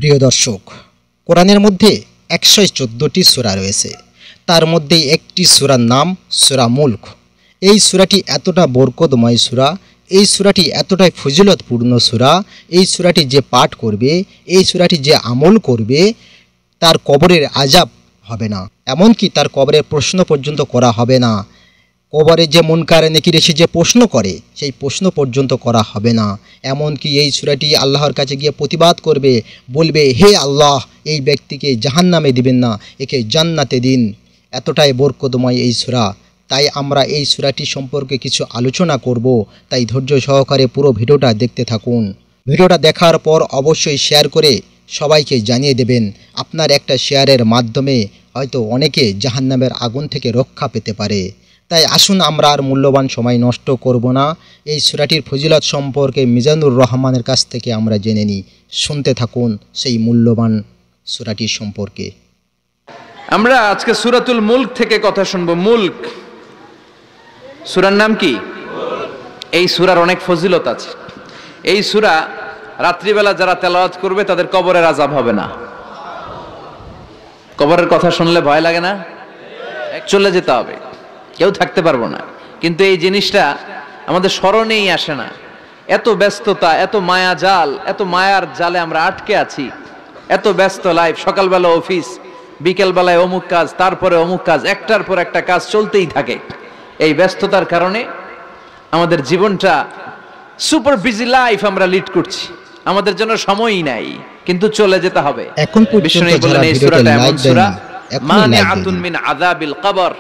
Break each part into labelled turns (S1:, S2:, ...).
S1: প্রিয় দর্শক, কোরআনের মধ্যে 114টি সূরা রয়েছে। তার মধ্যে একটি সূরার নাম সূরা মুলক। এই সূরাটি এতটা বরকতময় সূরা, এই সূরাটি এতটাই ফজিলতপূর্ণ সূরা। এই সূরাটি যে পাঠ করবে, এই সূরাটি যে আমল করবে, তার কবরের আযাব হবে না, এমনকি তার কবরের প্রশ্ন পর্যন্ত করা হবে না। কবরে যে মুনকার নেকির এসে যে প্রশ্ন করে, সেই প্রশ্ন পর্যন্ত করা হবে না। এমনকি এই সূরাটি আল্লাহর কাছে গিয়ে প্রতিবাদ করবে, বলবে, হে আল্লাহ, এই ব্যক্তিকে জাহান্নামে দিবেন না, একে জান্নাতে দিন। এতটাই বরকতময় এই সূরা। তাই আমরা এই সূরাটি সম্পর্কে কিছু আলোচনা করব। তাই ধৈর্য সহকারে পুরো ভিডিওটা দেখতে থাকুন। ভিডিওটা দেখার পর অবশ্যই শেয়ার করে সবাইকে জানিয়ে দেবেন। আপনার একটা শেয়ারের মাধ্যমে হয়তো অনেকে জাহান্নামের আগুন থেকে রক্ষা পেতে পারে। তাই আসুন আমরা আর মূল্যবান সময় নষ্ট করব না। এই সূরাটির ফজিলত সম্পর্কে মিজানুর রহমানের কাছ থেকে আমরা জেনে নিই। শুনতে থাকুন সেই মূল্যবান সূরাটির সম্পর্কে।
S2: আমরা আজকে সূরাতুল মুলক থেকে কথা শুনবো। মুলক সূরার নাম কি? এই সূরার অনেক ফজিলত আছে। এই সূরা রাত্রিবেলা যারা তেলাওয়াত করবে তাদের কবরের আযাব হবে না। কবরের কথা শুনলে ভয় লাগে না? চলে যেতে হবে, কেউ থাকতে পারবো না। কিন্তু এই জিনিসটা আমাদের স্মরণেই আসে না। এত ব্যস্ততা, এত মায়া জাল, এত মায়ার জালে আমরা আটকে আছি। এত ব্যস্ত লাইফ, সকালবেলা অফিস, বিকেলবেলায় অমুক কাজ, তারপরে অমুক কাজ, একটার পর একটা কাজ চলতেই থাকে। এই ব্যস্ততার কারণে আমাদের জীবনটা সুপার বিজি লাইফ আমরা লিড করছি। আমাদের জন্য সময়ই নাই, কিন্তু চলে যেতে হবে।
S1: এখন পর্যন্ত যারা ভিডিওটা লাইক দেন,
S2: মানিআতুন মিন আযাবিল কবর,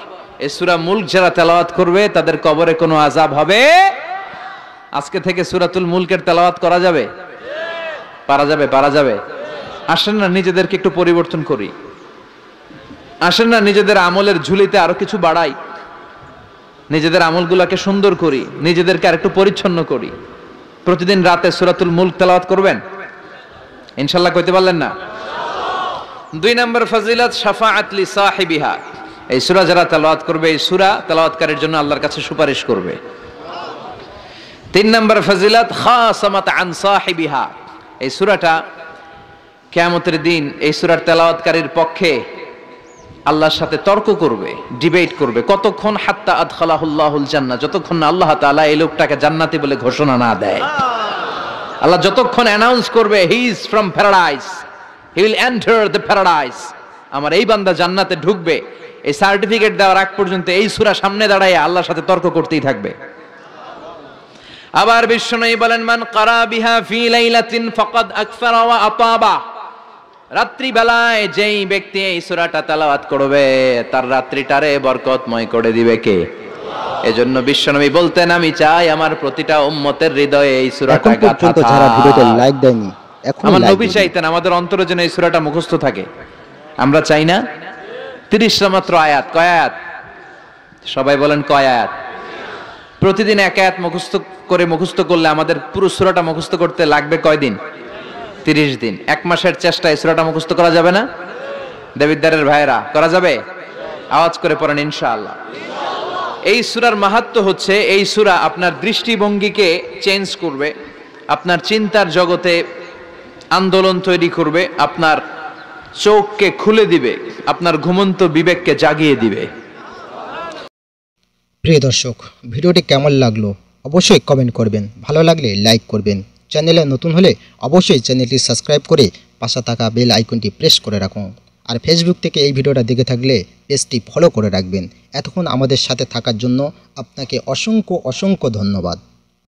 S2: এই সূরা মুলক যারা তেলাওয়াত করবে তাদের কবরে কোনো আযাব হবে। আজকে থেকে সূরাতুল মুলকের তেলাওয়াত করা যাবে? পারা যাবে? পারা যাবে? আসেন না নিজেদেরকে একটু পরিবর্তন করি, আসেন না নিজেদের আমলের ঝুলিতে আরো কিছু বাড়াই, নিজেদের আমলগুলোকে সুন্দর করি, নিজেদেরকে আরেকটু পরিচ্ছন্ন করি। প্রতিদিন রাতে সূরাতুল মুলক তেলাওয়াত করবেন ইনশাআল্লাহ। কইতে পারলেন না? 2 নম্বর ফজিলত শাফাআত লি সাহিবিহা। এই সূরা যারা তেলাওয়াত করবে, এই সূরা তেলাওয়াতকারীর জন্য আল্লাহর কাছে সুপারিশ করবে। 3 নম্বর ফজিলত খাসামাত আন সাহিবিহা। এই সূরাটা কিয়ামতের দিন এই সূরার তেলাওয়াতকারীর পক্ষে আল্লাহর সাথে তর্ক করবে, ডিবেট করবে। কতক্ষণ? হাত্তা আদখালাহুল্লাহুল জান্নাহ, যতক্ষণ না আল্লাহ তাআলা এই লোকটাকে জান্নাতি বলে ঘোষণা না দেয়। আল্লাহ যতক্ষণ অ্যানাউন্স করবে he is from paradise, he will enter the paradise, আমার এই বান্দা জান্নাতে ঢুকবে, এই সার্টিফিকেট দেওয়ার আগ পর্যন্ত এই সূরা সামনে দাঁড়ায় আল্লাহর সাথে তর্ক করতেই থাকবে। আবার বিশ্বনবী বলেন, মান ক্বারা বিহা ফি লাইলাতিন ফাকাদ আকফারা ওয়া আতাবা। রাত্রি বেলায় যেই ব্যক্তি এই সূরাটা তেলাওয়াত করবে তার রাত্রিটারে বরকতময় করে দিবে কে? এজন্য বিশ্বনবী বলতেন, আমি চাই আমার প্রতিটা উম্মতের হৃদয়ে এই সূরাটা গাথা থাক।
S1: যারা ভিডিওতে লাইক দেননি, এখন
S2: আমার নবী চাইতেন আমাদের অন্তরে যেন এই সূরাটা মুখস্থ থাকে। আমরা চাই না? 30টা মাত্র আয়াত। কয় আয়াত? সবাই বলেন কয় আয়াত? প্রতিদিন এক আয়াত মুখস্থ করলে আমাদের পুরো সূরাটা মুখস্থ করতে লাগবে কয় দিন? 30 দিন। 1 মাসের চেষ্টায় এই সূরাটা মুখস্থ করা যাবে না? দেবিদ্দারের ভাইরা, করা যাবে? আওয়াজ করে পড়েন ইনশাআল্লাহ। এই সূরার মাহাত্ম্য হচ্ছে, এই সূরা আপনার দৃষ্টিভঙ্গিকে চেঞ্জ করবে, আপনার চিন্তার জগতে আন্দোলন তৈরি করবে, আপনার চোখকে খুলে দিবে, আপনার ঘুমন্ত বিবেককে জাগিয়ে দিবে।
S1: প্রিয় দর্শক, ভিডিওটি কেমন লাগলো অবশ্যই কমেন্ট করবেন, ভালো লাগলে লাইক করবেন। চ্যানেলে নতুন হলে অবশ্যই চ্যানেলটি সাবস্ক্রাইব করে পাশে থাকা বেল আইকনটি প্রেস করে রাখুন। আর ফেসবুক থেকে এই ভিডিওটা দেখে থাকলে পেজটি ফলো করে রাখবেন। এতক্ষণ আমাদের সাথে থাকার জন্য আপনাকে অসংখ্য ধন্যবাদ।